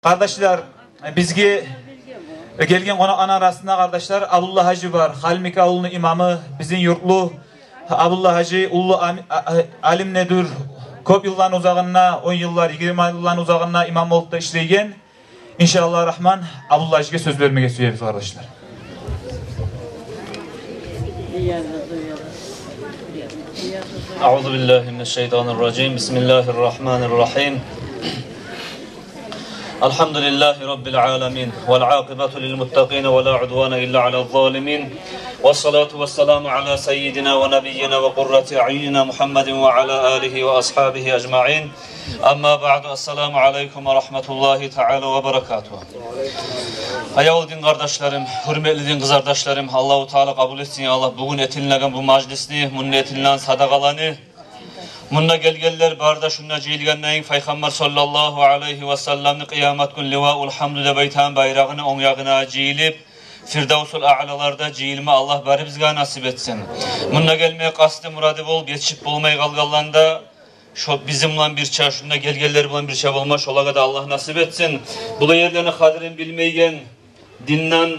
Kardeşler, bizge gelgen konakların arasında kardeşler Abdullah Hacı var. Halmika Ulu'nun imamı, bizim yurtlu Abdullah Hacı Ulu alim nedir? Köp yıldan uzağına, 10 yıllar, 20 yıldan uzağına imam olup da işleygen. İnşallah Rahman Abdullah Hacı'ya söz vermeye söylüyoruz kardeşler. Euzubillahimineşşeytanirracim. Bismillahirrahmanirrahim. Elhamdülillahi Rabbil alemin. Vel âkıbetu lil muttaqin ve la udvâne illa alel zâlimin. Ve salatu ve selamu ala seyyidina ve nebiyyina ve kurrati a'yunina Muhammedin ve ala alihi ve ashabihi ecma'in. Amma ba'du. Esselamu aleyküm ve rahmetullahi teala ve berekatuhu. Hayal din kardeşlerim, hürmetli din kız kardeşlerim, Allahu Teala kabul etsin ya Allah. Bugün etilinen bu majlisni, bunun etilinen sadakalanı, bununla gelgeller barda şunla cihilgenleyin Peygamber sallallahu aleyhi ve sellem'ni kıyamet gün livâul hamdü de beytan bayrağını on yağına cihilip Firdevsul a'lalarda cihilme Allah bari bizga nasip etsin. Bununla gelmeye kastı muradı bol, yetişip bulmayı kalgalanda şu bizimle bir çağ şunla gelgeller bulan bir çağ olma şolaga da Allah nasip etsin. Bu yerlerini kadirin bilmeyen dinden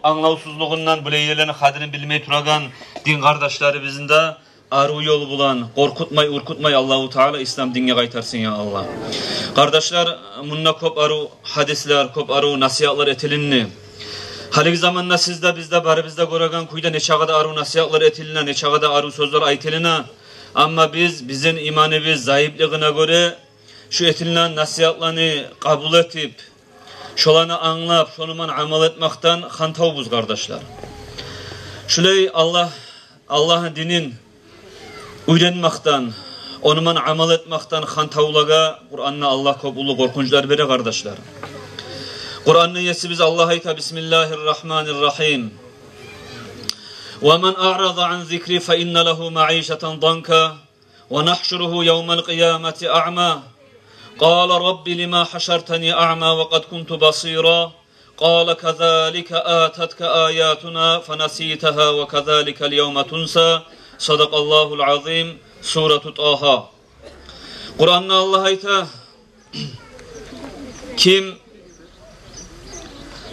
anlavsuzluğundan bu yerlerini kadirin bilmeyi turagan din kardeşleri bizim de arı yolu bulan, korkutmay, urkutmay Allahu Teala İslam dinine kaytarsın ya Allah. Kardeşler, bununla kop arı hadisler, kop arı nasihatlar etilinni. Halik zamanla sizde bizde bari bizde koragan kuyda ne çağda arı nasihatlar etiline, ne çağda arı sözler aytiline. Ama bizim imanımız zayıflığına göre şu etilinen nasihatlarını kabul etip, şolanı anlap, şonuman amal etmekten hantavbuz kardeşler. Şulay Allah'ın dinin öğrenmekten, onuman amal etmekten hantavlaga Kur'an'na Allah kabulü korkunçlar verir kardeşler. Kur'an'ın yesi biz Allah'a ayta Bismillahirrahmanirrahim. وَمَنْ أَعْرَضَ عَنْ ذِكْرِ فَإِنَّ لَهُ مَعِيشَةً ضَنْكًا وَنَحْشُرُهُ يَوْمَ الْقِيَامَةِ أَعْمَى قَالَ رَبِّ لِمَا حَشَرْتَنِي أَعْمَى وَقَدْ كُنْتُ بَصِيرًا قَالَ كَذَلِكَ آتَتْكَ آيَاتُنَا فَنَسِيتَهَا وَكَذَلِكَ الْيَوْمَ تُنْسَى صَدَقَ اللّٰهُ الْعَظِيمُ Sure-i Taha. Kur'an'da Allah ayta kim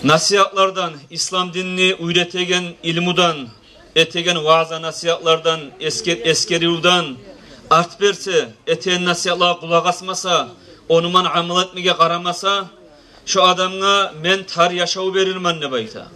nasihatlardan, İslam dinini öğretegen ilmudan, etegen vaaza nasihatlardan, eskeriyordan art verse, eten nasihatlara kulak asmasa, onuman amal etmeye karamasa, şu adamına men tar yaşağı verirman ne bayta.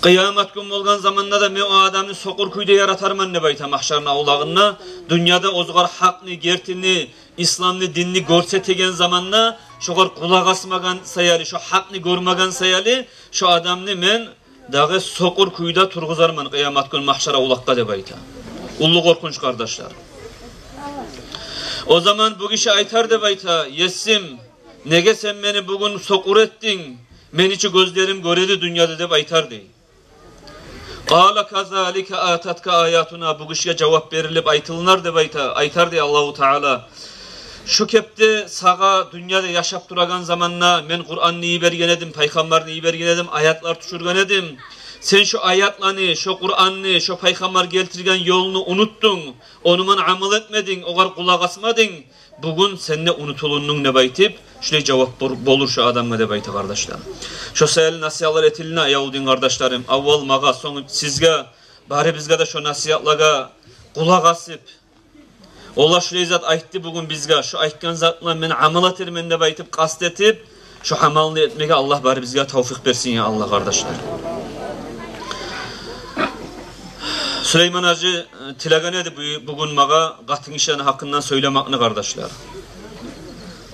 Kıyamet gün olgan zamanla da men o adamını sokur kuyda yaratarman ne bayta mahşarın avlağına. Dünyada ozgar hakni, gertini, İslamlı dinini görsetegen zamanla şoğar kulak asmagan sayali, şu hakni görmagan sayali, şu adamını men dağı sokur kuyda turguzarman kıyamet gün mahşara ulakka de bayta. Ulu korkunç kardeşler. O zaman bu kişi aytar de bayta, yesim, nege sen beni bugün sokur ettin, men içi gözlerim göredi dünyada de baytar dey. Qala kazalika atatka ayatuna, bu kişiye cevap verilip aytılınar de bayta, aytar dey Allahu Teala. Şu kepte sağa dünyada yaşap duragan zamanla men Kur'an'ı iyi bergen edim, Peygamber'ini iyi bergen edim, ayatlar düşürgen edim. Sen şu ayatlarını, şu Kur'an'ı, şu Peygamber geltirgen yolunu unuttun. Onuman amal etmedin, oğar kulak asmadın. Bugün seninle unutulunun ne baytip, şöyle cevap bolur şu adamla de bayti kardeşler. Şu sayılı nasihatlar etiline ayavudin kardeşlerim. Avval mağa, sonu sizge, bari bizge de şu nasihatlaga kulak asıp, Allah şöyle zat aytti bugün bizge, şu aytkan zatla beni amal etirmen de baytip, kast etip, şu amalını etmeye Allah bari bizge tavfik versin ya Allah kardeşler. Süleyman Hacı tilagan edi bugün mağa katın işlerini hakkından söylemekini kardeşler.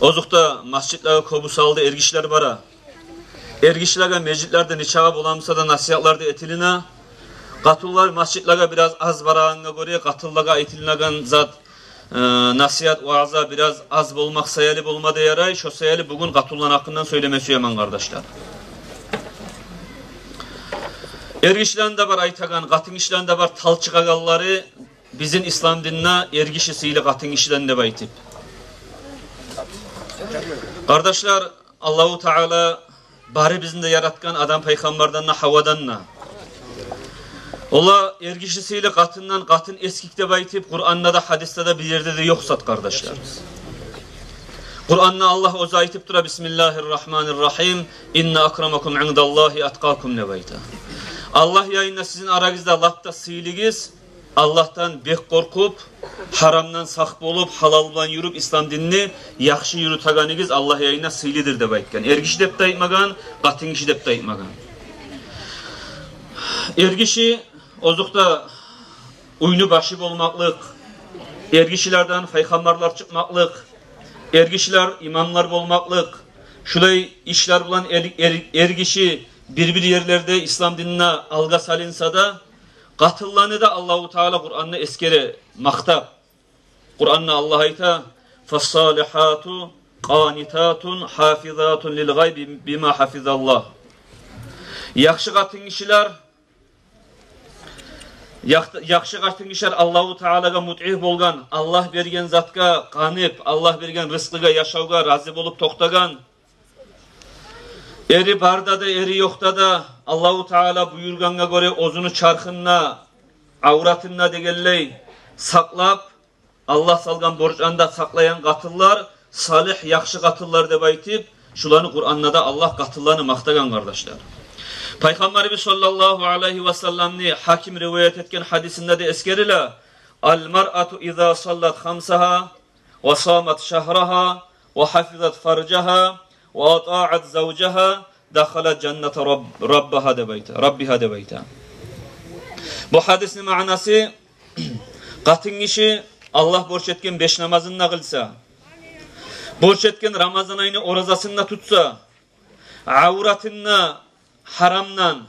Ozukta masjidlere kobusaldı ergişler bara. Ergişlere meclitlerde niçağa bulamsa da nasihatlarda etiline. Katıllar masjidlere biraz az barağına göre katıllara etilinegan zat nasihat vaaza biraz az bulmak sayali bulmadı yaray. Şu sayali bugün katılların hakkından söylemesi yaman kardeşler. Ergişlerinde var aytagan, katın işlerinde var talçıkagalları bizim İslam dinine ergişisiyle katın işlerinde baytip. Kardeşler, Allahu Teala bari bizim de yaratkan adam peygamberden havadan. Ola ergişisiyle katından katın eskikte baytip Kur'an'da da hadiste de bir yerde de yok sat kardeşler. Kur'an'da Allah oza aytip dura Bismillahirrahmanirrahim. İnne akramakum indallahi atqakum nebayta. Allah yayında sizin aragızda lapta sıyligiz, Allah'tan bek korkup, haramdan sak bolup, halaldan yürüp, İslam dinini yaxşı yürütaganigiz Allah yayında sıylidir de baytken. Ergişi dep daytmagan, qatın işi dep daytmagan. Ergişi ozukta uynu başı bolmaklık, ergişilerden peygamberler çıkmaklık, ergişiler imamlar bolmaklık, şulay işler bulan ergişi bir yerlerde İslam dinine alga salinsa da katıllanı da Allahu Teala Kur'an'ı eskere maktap. Kur'an'da Allah ayta فَالصَّالِحَاتُ قَانِتَاتٌ حَافِظَاتٌ لِلْغَيْبِ بِمَا حَفِظَ اللّٰهِ. Yaxşı qatın işler Allahu Teala'ga mut'ih bolgan, Allah bergen zatga qanip, Allah bergen rızkıga yaşauga razı bolup toktagan, eri barda da eri yokta da Allahu Teala buyurganga göre ozunu çarkınna, avratınna degelley saklap, Allah salgan borcanda saklayan katıllar, salih yaxşı katıllar deb aytip, şularını Kur'an'da da Allah katıllarını maktagan kardeşler. Peygamberimiz sallallahu aleyhi ve sellem'ni hakim rivayet etken hadisinde de eskerile Al-mar'atu izâ sallat khamsaha ve samat şahraha ve hafizat farcaha ve ata'at zavcaha dakhalat cennete rabbiha debeyta. Bu hadisin manası qatın işi Allah borç etken 5 namazını kılsa, borç etken Ramazan ayını orazasını tutsa, avratını haramdan,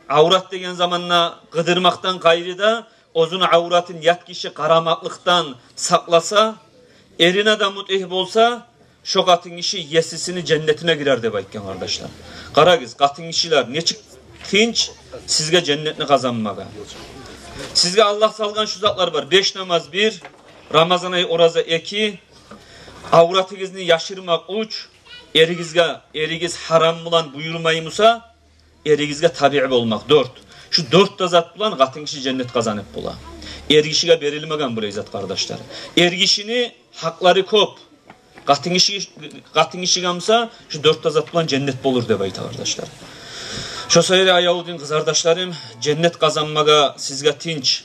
avrat degen zamanla gıdırmaktan gayrı da ozunu avratın yat kişi karamaklıktan saklasa, erine de mutih bolsa, şu katın işi yesisini cennetine girer de bayken kardeşler. Karagiz, katın işiler ne tinç sizge cennetini kazanmaga. Sizge Allah salgan şu zatlar var. 5 namaz 1, Ramazan ayı oraza 2, avratınızını yaşırmak 3, erigiz haram bulan buyurmayımısa, erigizge tabi'i olmak 4. Şu 4 da zat bulan qatın kişi cennet kazanıp bula. Ergişiga berilmegen buraya zat kardeşler. Ergişini hakları kop. Qatın kişi gamsa şu 4 da zat bulan cennet bolur deb ayta kardeşler. Şu sayılı ayavudin kız kardeşlerim, cennet kazanmaga sizge tinç.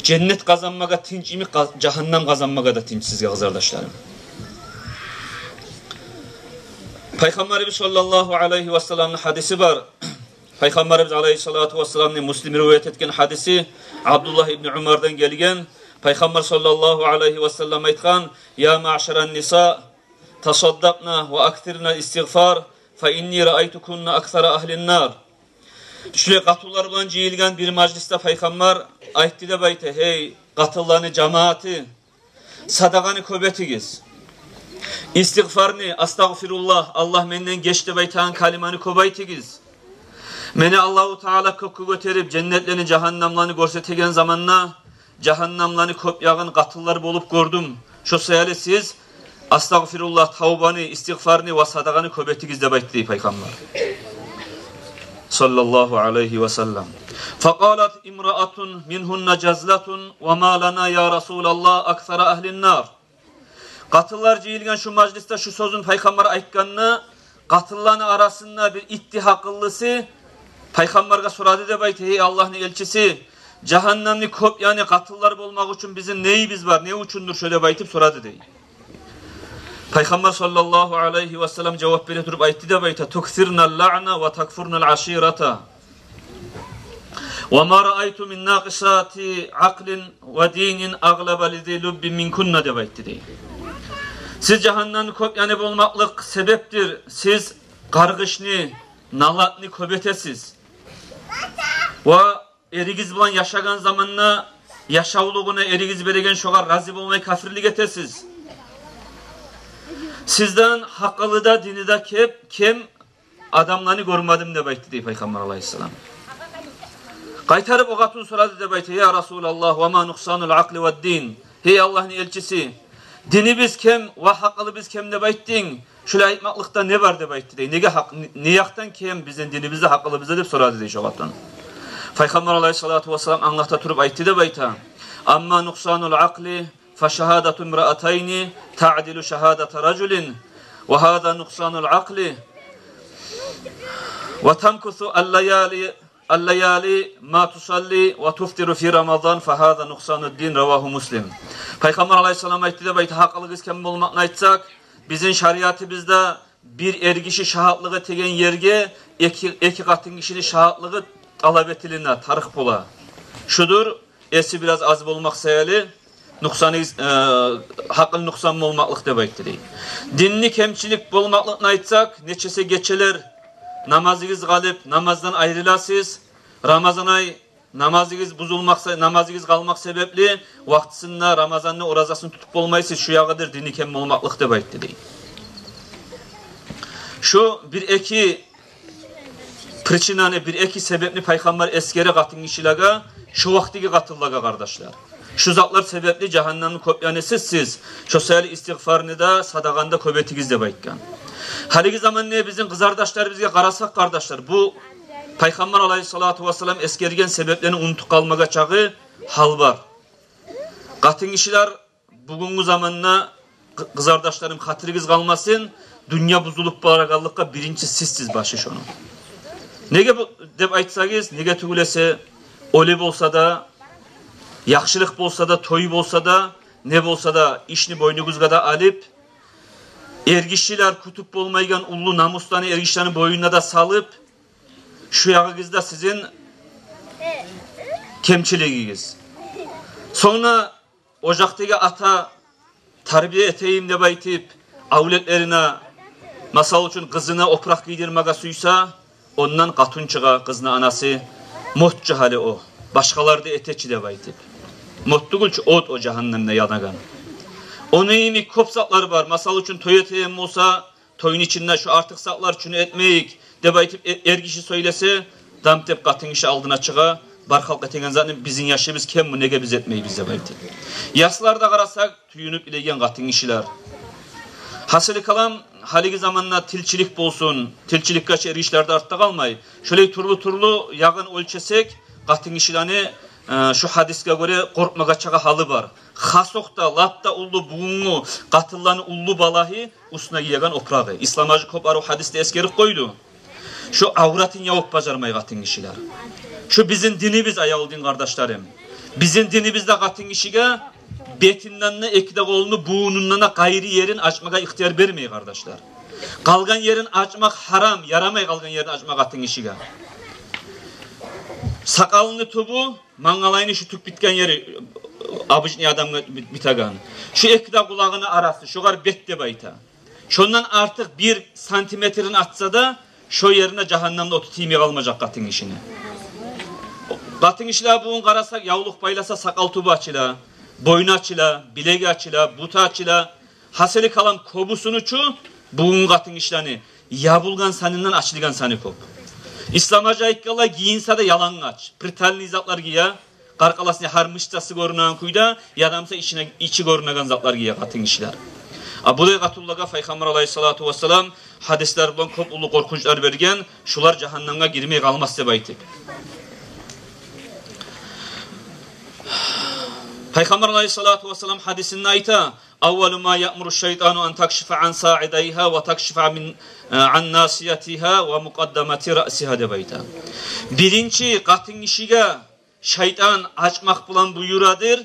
Cennet kazanmaga tinç imi, cehennem kazanmaga da tinç sizge kız kardeşlerim. Peygamberimiz sallallahu aleyhi ve sellem'in hadisi var. Peygamberimiz aleyhissalatu vesselam'ın Müslim rivayet etken hadisi Abdullah ibn Umar'dan gelgen. Peygamber sallallahu aleyhi ve sellem aytgan: "Ya ma'şeren nisa, tasaddaqna ve aktirna istiğfar, fe inni ra'aytukunna aksara ahlin nar." Şöyle katıllar bilen jeyilgen bir mecliste Peygamber aytdı da baytı: "Hey katıllarını cemaati, sadaqani köbetigiz. İstiğfarni, astagfirullah, Allah menden geçti baytan kalimani kobaytigiz. Meni Allahu Teala kökü göterip cennetlerini cehennemlerini görsetegen zamanla cehennemlerini kopyağın katıllar bolup gördüm. Şu sayılı siz astagfirullah, tavbani, istiğfarni ve sadaqani köbetigiz de baytdı Peygamber sallallahu aleyhi ve sellem. Faqalat imra'atun minhunna cazlatun ve ma lana ya Resulallah aksara ahlin nar." Katıllar jeyilgen şu mecliste şu sözün Peygamber aytkanını, katılların arasında bir ittihakıllısı Peygamber'e soradı da baytı: "Hey Allah'ın elçisi, cehennemli kop yani katıllar bulmak için bizim neyimiz var, ne uçundur?" şöyle baytıp soradı dey. Peygamber sallallahu aleyhi ve sellem cevap verip durup aytdı da baytı: "Tuksirnal la'na ve takfurnal aşirata. Ve ma ra'aytu min naqisati aqlin ve dinin aglaba lizi lubbin minkunna" de baytdı dey. Siz cehennemni kop yani bulmaklık sebeptir. Siz kargışını, nalatni köbetesiz. Ve erigiz bulan yaşagan zamanla yaşavluğuna erigiz beregen şoğa razı olmayı kafirlik etesiz. Sizden hakkalı da dini de kem adamlarını görmedim de baytı deyip Peygamber aleyhisselam. Kaytarıp o katun soradı de baytı: "Ya Resulallah ve ma nuksanul akli ve din." Hey Allah'ın elçisi, dini biz kem ve hakkalı biz kem de bayttin. Şöyle aytmaklıkta ne var de baytı dey. Ne yaktan kem bizim dinimizde hakkalı bize deyip soradı dey şoğattan. Peygamber aleyhissalatu vesselam anlakta turup aytı de bayta: "Amma nuksanul akli fe şehadatu imra'atayni ta'dilu şehadata raculin ve hâzâ nuksanul akli ve tamkusu el-leyali ma tusalli ve tuftiru fi Ramazan fe hâzâ nuksanud din revahu Muslim. Peygamber aleyhisselam aytti de bayti hakkılık iskem olmakla aytsak, bizim şariatımızda bir ergişi şahatlığı tegen yerge iki katın kişini şahatlığı talep etiline tarık bola. Şudur, esi biraz az olmak sayılı, hakkın nuksan olmaklık da baytiri. Dinli kemçilik olmaklıkla aytsak, neçese geçeler namazınız galip, namazdan ayrılasız, Ramazan ay namazınız bozulmak, namazınız kalmak sebepli, vaktisinde Ramazan'ın orazasını tutup olmayısız, şu yağıdır dinli kemçilik olmaklık da baytiri. Şu bir eki prичинаны, bir eki sebepli Peygamber eskere katın kişilaga, şu vaktiki katıllaga kardeşler. Şu zatlar sebepli cehennemin kopyanesiz siz, şu sayılı istiğfarını da sadakanda köbetiniz de baytkan. Haliki zaman ne bizim kızardaşlar bizge karasak kardeşler, bu Peygamber aleyhissalatu vesselam eskergen sebeplerini unutup kalmaga çağı hal var. Katın kişiler bugünkü zamanına kızardaşlarım hatırınız kalmasın, dünya buzulup barakallıkka birinci sizsiz başı şunu. Nege dep aytsanız, nege tügülese olib olsa da, yaxşılık bolsa da, toyup olsa da, ne bolsa da işini boynunuzga da alıp, ergişçiler kutup olmaygan ullu namuslarını ergişlerin boyununa da salıp, şu yağınızda sizin kemçiliğiniz. Sonra ocaktaki ata terbiye eteyim de baytip, avletlerine, masal için kızına oprak giydirmeye suysa, ondan katun çığa kızına anası, motçu hali o. Başkaları da eteçi de baytip. Mottuğulç ot o cehennemde yanagan. Onun iyimi kop sakları var. Masal için toy eteyim olsa, toyun içinde şu artık saklar şunu etmeyik. De baytip ergişi söylese, damtep katın işi aldına çığa, barkalk etegen zaten bizim yaşımız kem mi nege biz etmeyi bize baytip. Yaslarda karasak, tüyünüp ilegen katın işiler. Hasılı kalan haliki zamanla tilçilik bolsun, tilçilik kaç erişlerde artta kalmay. Şöyle turlu yağın ölçesek, katın işlerini şu hadiske göre korkmaga çağa halı var. Hasokta, lapta ullu buğunu, katıllanı ullu balahi usuna giyegan oprağı. İslamacı koparu hadiste eskerik koydu. Şu avratın yavuk bacarmay katın işler. Şu bizim dinimiz ayağı din kardeşlerim. Bizim dinimizde katın işige betinden ne ekide kolunu buğunundan gayri yerin açmaya ihtiyar vermeyi kardeşler. Kalgan yerin açmak haram, yaramay kalgan yerin açmak atın işige. Sakalını tubu, mangalayını şu tük bitken yeri abıcını adamla bitagan. Şu ekide kulağını arası, şu kadar bette bayta. Şundan artık 1 santimetrin atsa da şu yerine cehennemde otutayım kalmayacak katın işini. Katın işler buğun karasak, yavluk paylasa sakal tubu açıla. Boynu açıla, bilegi açıla, buta açıla, haseli kalan kobusunu çu, buğun katın işlerini, yabulgan saninden açılgan sani kop. İslamaca ikkala giyinse de yalan aç. Pritalini izatlar giye, karkalasını harmışçası görünen kuyda, yadamsa içi görünen zatlar giye katın işler. Abulay katullaga Peygamber aleyhissalatu vesselam hadisler bulan kop ulu korkunçlar bergen, şular cehennemga girmeye kalmaz sebaytip. Peygamber aleyhissalatu vesselam hadisinde ayta "Avvalu ma ya'muru şeytanu en takşifa an sa'idayha ve takşifa an nasiyatiha ve muqaddamati ra'siha" de bayta. Birinci katın işige şeytan açmak bulan buyuradır.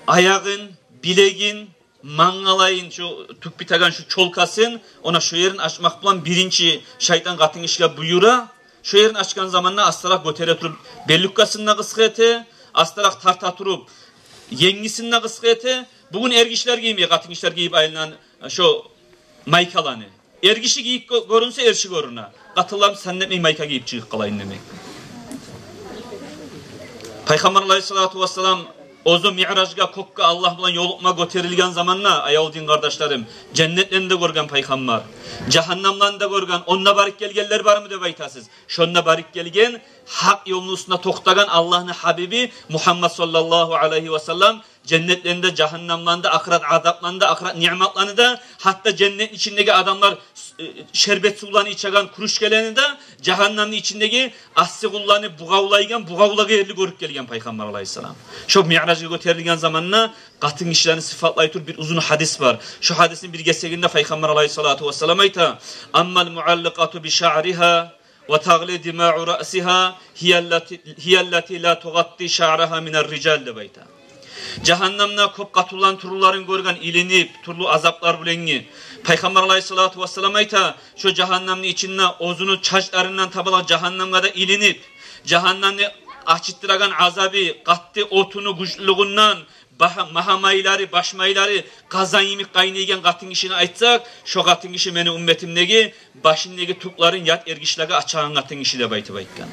Ayağın, bilegin, mangalayın, şu tükbitagan şu çolkasın, ona şu yerin açmak bulan birinci şeytan katın işige buyura. Şu yerin açkan zamanla astarak götere turup bellukkasında kıskete, astarak tarta turup yengisinde kıskı ete, bugün ergişler giymeye, katın işler giyip ayılınan şu maykalanı. Ergişi giyip görünse erşi görüne. Katıllarım sen de mayka giyip çıkıp kalayın demek. Peygamber aleyhissalatu vesselam ozu mi'rajga kokka Allah bilan yolukma göterilgen zamanla ayağı din kardeşlerim, cennetten de görgen peygamber, cehennemden de görgen, onna barik gelgenler var mı de baytasız. Şonna barik gelgen, hak yolun üstüne toktagan Allah'ın Habibi Muhammed sallallahu aleyhi ve sellem cennetlerinde, cehennemlerinde, ahiret azaplarında, ahiret nimetlerinde, hatta cennet içindeki adamlar şerbet sularını içegen kuruşkelerinde, cehennemin içindeki aslı kullarını buğavlağı yerli görüp gelgen Peygamber aleyhisselam. Şu mi'racı göterilgen zamanına katın işlerini sıfatlayıtır bir uzun hadis var. Şu hadisin bir geseginde Peygamber aleyhissalatu vesselam ayta ammal muallikatu bi şa'riha ve tagli dima'u ra'siha hiyellati la tugatti şa'raha minel rical de bayta. Cehennemde köp katılan turluların görgen ilinip, turlu azaplar bilengi. Peygamber aleyhissalatu vesselam ayta şu cehennemin içinde ozunu çaşlarından tabala cehennemde de ilinip, cehennemde açıttıragan azabı, kattı otunu güçlüğünden, mahamayları, başmayları, kazan yemek kaynaygen katın işini aytsak, şu katın işi meni ümmetimdeki, başındaki tukların yat ergişleri açağın katın işi de baytı baytkan.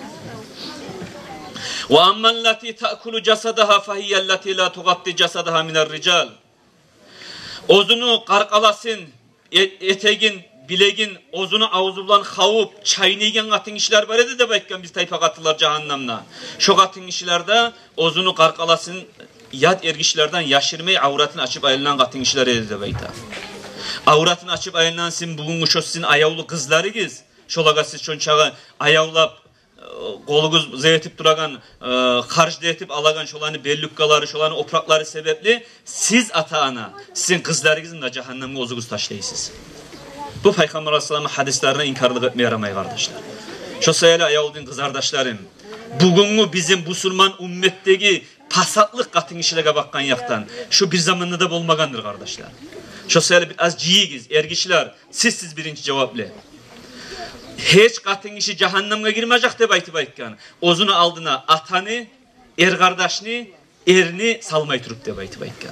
وَاَمَّا الَّتِي تَأْكُلُ جَسَدَهَا فَهِيَ الَّتِي لَا تُغَطِّ جَسَدَهَا مِنَ الرِّجَالِ Ozunu karkalasın, etegin, bilegin, ozunu avuzublan havup, çaynaygen katın işler var edi de baytkan biz tayfa katılar cehennemna. Şu katın işlerde ozunu karkalasın, yat ergişlerden yaşırmayı avratını açıp ayılınan katın işler edi de bayta. Avratını açıp ayılınan sizin bugün şu sizin ayavlı kızları giz. Şolaga siz çonçağı ayavlap, koluguz zeytip duragan, harcda etip alagan şolanı bellukkaları, şolanı oprakları sebepli siz ata-ana, sizin kızlarınızın da cehennemde ozuguz taşlayısınız. Bu Peygamber Aleyhisselam'ın hadislerine inkarlık etmeye yaramayı kardeşler. Şu sayılı ayavudun kızardaşlarım, bugünü bizim Müslüman ümmetteki pasatlık katın işine bakkan yaktan, şu bir zamanında da bulmagandır kardeşler. Şu sayılı biraz ciyigiz, ergişler, siz birinci cevaplı. Hiç katın işi cehennemge girmeyecek de bayti baytkan. Ozunu aldığına atanı, kardeşini, erini salmayı turup de bayti baytkan.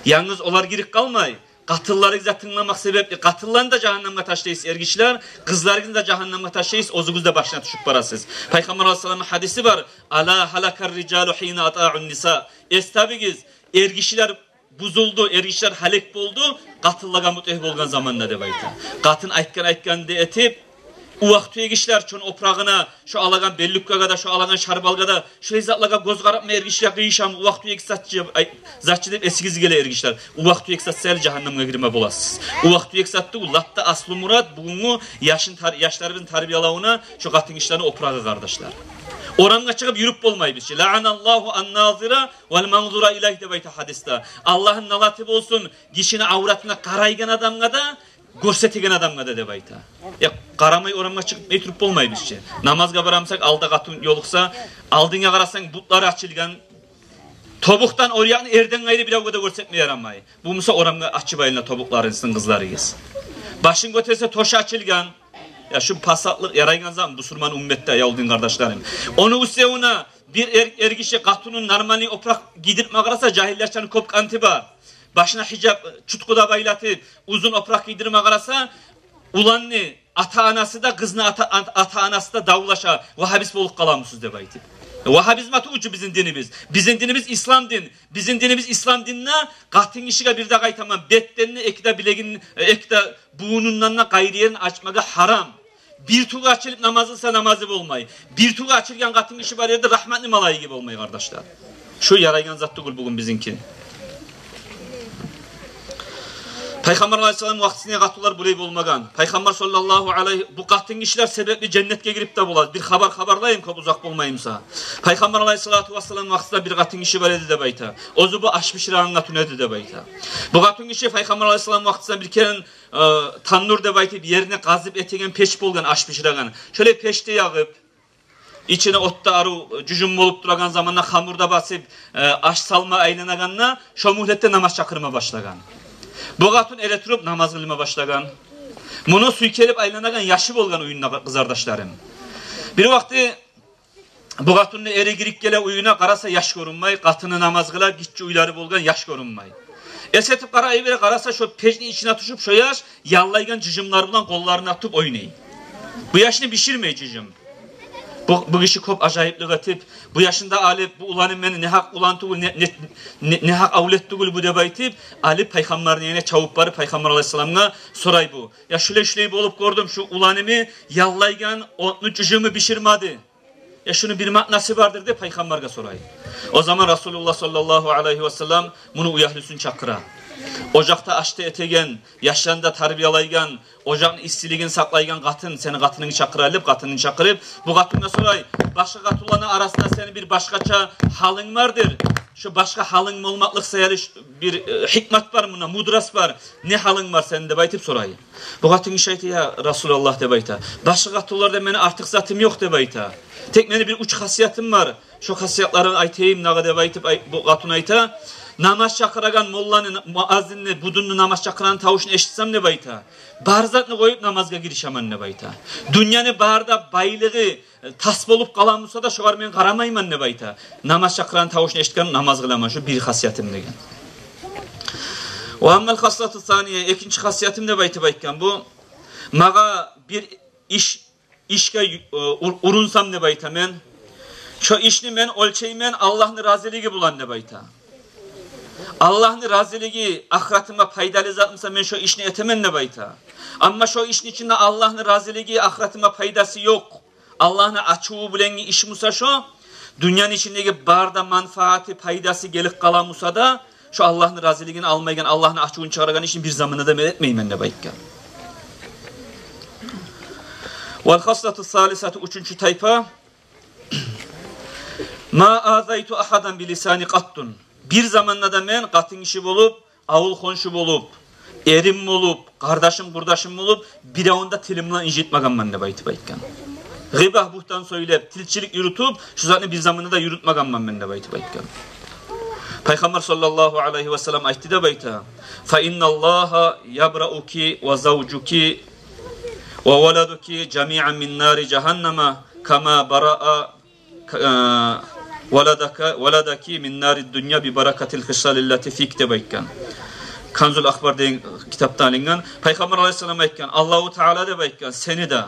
Yalnız olar girik kalmay. Katılları tınlamak sebepli. Katıllarını da cehennemge taşlayız ergişler. Kızlarını da cehennemge taşlayız. Ozuguz da başına düşüp parasız. Peygamber Aleyhisselam'ın hadisi var. Ala halakar ricalu hine ata'un nisa. Estabigiz ergişler buzuldu, ergişler halek buldu, katıllaga muteh bolgan zamanında de bayta. Katın aytkan de etip, u vaktu ergişler çon oprağına, şu alagan bellukkaga da, şu alagan şarbalga da, şu izatlaga göz qarapma ergişler kıyışam, u vaktu zatçı deyip esigiz gele ergişler. U vaktu eksatsa cehennemge girme bolasız. U vaktu eksattı, u latta aslı murat, bugünü yaşlarımızın tarbiyalağına, şu katın işlerini oprağı kardeşler. Oranga çıkıp yürüp bolmayı biz. La'anallahu an-nazira vel manzura ilayhi de bayta hadiste. Allah'ın nalatip olsun kişinin avratına karaygan adamga da görsetigen adamga da de bayta. Ya karamay oranga çıkıp metrup bolmayı biz. Namazga baramsak alda katın yoluksa aldığına karasan butları açılgan tobuktan oryan erden gayrı bir avga da görsetmeye yaramay. Bu musa oranga açı bayılına tobuklarınızın kızlarıyız. Başın götürse toş açılgan ya şu pasatlık yaraygan zaman Müslüman ümmette yavudun kardeşlerim. Onu usevuna bir ergişe katunun normali oprak giydirip magarasa cahillerçanın kopk antibar. Başına hicap çutkuda baylatıp uzun oprak giydirip magarasa ulanını ata-anası da kızını ata-anası da davulaşa Vahabis bolup kalamışsınız de bayti. Vahabizmatı ucu bizim dinimiz. Bizim dinimiz İslam din. Bizim dinimiz İslam dinine katın işine bir de kaytamam. Bettenini ekde bilegin ekde buğunundan gayriyerini açmaga haram. Bir tuğ açılıp namazılsa namazı olmayı. Bir tuğ açılgan katın işi var yerde rahmetli malayı gibi olmayı kardeşler. Şu yaraygan zat değil bugün bizimki. Peygamber Aleyhisselam vaktisine katılar burayı bulmagan. Peygamber sallallahu aleyhi bu katın işler sebepli cennetke girip de bular. Bir haberlayayım ki uzak bulmayımsa. Peygamber Aleyhisselatü Vesselam vaktisinde bir katın işi var edi de bayta. Ozu bu aşmışırağın katın edi de bayta. Bu katın işi Peygamber Aleyhisselam vaktisinde bir kere tanrur de bayta bir yerine gazip etegen peş bolgan aşmışırağın. Şöyle peşte yağıp İçine otta arı cücüm olup duragan zamanla hamurda basıp aş salma aylanağanla şu muhlette namaz çakırma başlagan. Bu katın elektrup namaz kılma başlagan. Bunu suykelip aylanagan yaşı bolgan uyunna kızardaşlarım. Bir vakti bu katın eri girik gele uyuna karasa yaş görünmay. Katını namaz kılar gitçi uyları bolgan yaş görünmay. Esetip karayı vere karasa şu pecni içine tuşup şu yaş yallaygan cıcımlar bulan kollarını atıp oynayın. Bu yaşını pişirmey cıcım. Bu kişi kop acayiplik atip, bu yaşında alip, bu ulanın beni ne hak ulan tuğul, ne hak avlet tuğul bu debaytip, alip Peygamber'in yerine çavup barı Peygamber Aleyhisselam'a soray bu. Ya şöyle bolup gördüm şu ulanımı yallaygan otlu cücümü pişirmedi. şunu bir manası vardır de Peygamber'e sorayım. O zaman Resulullah sallallahu aleyhi ve sellem bunu uyahlısın çakıra. Ocakta açtı etegen, yaşlarında tarbiyalaygan, ocağın istiliğini saklaygan katın, seni katının çakırayıp, katının çakırıp, bu katına soray, başka katılanın arasında senin bir başkaça halın vardır. Şu başka halın olmaklık sayarı bir hikmet var buna, mudras var. Ne halın var senin de baytıp sorayım. Bu katın şeyti ya Resulullah de bayta. Başka katılarda benim artık zatım yok de bayta. Tek benim bir uç hasiyetim var. Şu hasiyetleri aytayım, naga de baytıp bu katın ayta. Namaz çakıragan mollanın, muazzinni, budunlu namaz çakıran tavuşunu eşitsem ne bayta? Barzatını koyup namazga girişemen ne bayta? Dünyanın barda baylığı tas bolup kalan olsa da şu var men karamayman ne bayta? Namaz çakıran tavuşunu eşitken namaz kılaman şu bir hasiyetim degen. O ammel haslatı saniye, ikinci hasiyetim ne bayta baytken bu? Maga bir işke urunsam ne bayta men? Şu işni men ölçeymen Allah'ın raziliği bulan ne bayta? Allah'ın raziliği ahiretimde faydalı zatımsa men şu işini etemen ne bayta. Ama şu işin içinde Allah'ın raziliği ahiretimde faydası yok. Allah'ın açığı bilen iş musa şu, dünyanın içindeki barda manfaati, faydası gelip kalan musa da, şu Allah'ın raziliğini almayken, Allah'ın açığını çağıran işin bir zamanında da etmeyin ne bayta. Vel haslatı salisatı üçüncü tayfa, ma azaytu ahadan bilisani qattun. Bir zamanla da men katın işi bulup, avul konşu bulup, erim bulup, kardeşim kurdaşım bulup, bir onda tilimle incitmagam ben de baytı baytken. Gıbah buhtan söyleyip, tilçilik yürütüp, şu zaten bir zamanla da yürütmagam ben de baytı baytken. Peygamber sallallahu aleyhi ve sellem aytti de bayta. Fa innallaha yabra'uki ve zavcuki ve veladuki cemi'an min nari cehenneme kama bara'a veladaki min nari dünya bi barakatil hısalillati fikte baykan. Kanzul Akbar deyin kitaptan alınan Peygamber Aleyhisselam aytkan Allahu Teala de baykan seni de,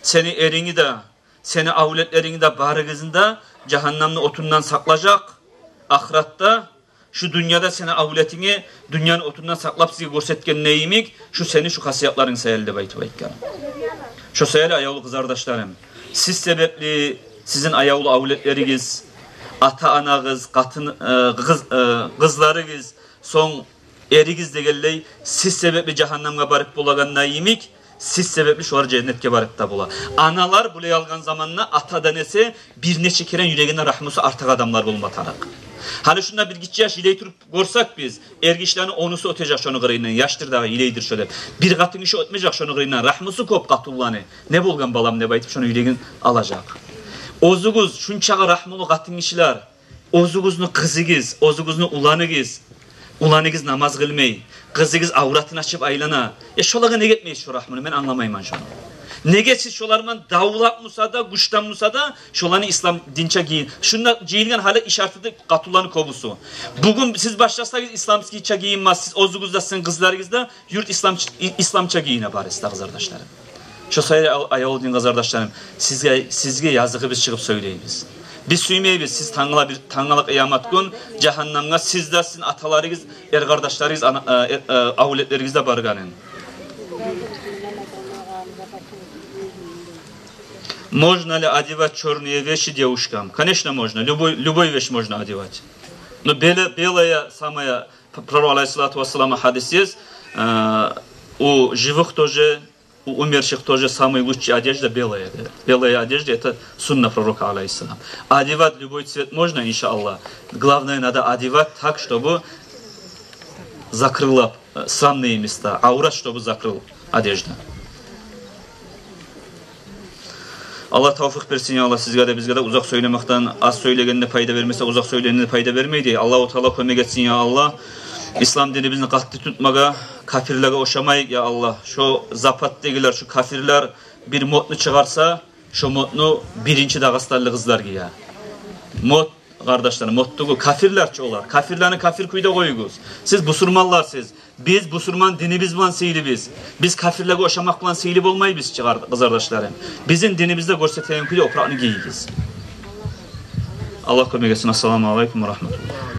seni erini de, seni avletlerini de barıgızında cehennemli otundan saklayacak. Ahiratta şu dünyada seni avletini dünyanın otundan saklap sizi görsetken neyimik şu seni şu hasiyatların sayıldı baykan. Şu sayılı ayavlu kız kardeşlerim. Siz sebepli sizin ayavlu avletleriniz ata anağız, kızlarınız, son erigiz de gelley, siz sebepli cehennemge barıp bulagan nayimik, siz sebepli şu var cennetke barıp da bula. Analar buraya algan zamanla ata denese bir neçe keren yüreğine rahmusu artık adamlar bulmatarak. Hani şunda bir gideceğiz iley turup görsak biz, ergiçlerini onusu ötecek şunu kırıyla, yaştır daha ileydir şöyle. Bir katın işi ötmeyecek şunu kırıyla, rahmusu kop katullanı. Ne bulgan balam ne baytıp şunu yüreğin alacak. Ozuguz, şunçağı rahmulu katın işler. Ozuguzunu kızıgız, ozuguzunu ulanıgız. Ulanıgız namaz kılmayı. Kızıgız avratını açıp aylana. Şolağı ne getmeyiz şu rahmını, ben anlamayım şunu. Ne geçsiz şolarman davulak musa da, kuştan musa da, şolanı İslam dinçe giyin. Şunda giyilgen hala işareti katulanı kobusu. Bugün siz başlasanız İslamski giyinmez, siz ozuguzda, sizin kızlarınızda, yurt İslamça giyine bari size kızardaşlarım. Şu sayı ayağıldığın kızardaşlarım, sizge yazığı biz çıkıp söyleyiniz. Biz suymayız, siz tangalık eyamat gün, cehennemge siz de sizin atalarınız, kardeşleriniz, avletleriniz de barganın. Можно ли одевать черные вещи девушкам? Конечно, можно. Любой вещь можно одевать. Но белая, самая, пророк алейхиссалату вассалама хадис есть, у живых тоже, у умерших тоже самая лучшая одежда белая. Белая одежда это сунна пророка алейхиссалам. Одевать любой цвет можно, иншаллах. Главное, надо одевать так, чтобы закрыла срамные места, аурат, чтобы закрыл одежда. Allah tevfik versin ya Allah sizlere de bizlere de uzak söylemekten az söyleyenine fayda vermese uzak söyleyenine fayda vermeydi. Allah-u Teala kömek etsin ya Allah. İslam dini bizni katli tutmaga, kafirlere oşamayık ya Allah. Şu zapat değiller, şu kafirler bir modunu çıkarsa, şu modunu birinci dağıstarlı kızlar giyer. Mod kardeşlerim, modduğu kafirler çoğular. Kafirlerini kafir kuyuda koyuyoruz. Siz busurmanlar siz. Biz busurman dinimiz van seyli biz. Biz kafirlere oşamakla seyli olmayı biz kız kardeşlerim. Bizim dinimizde gösterten kuyuda oprağını giyiyiz. Allah kömek etsin. Esselamu aleyküm ve rahmetullah.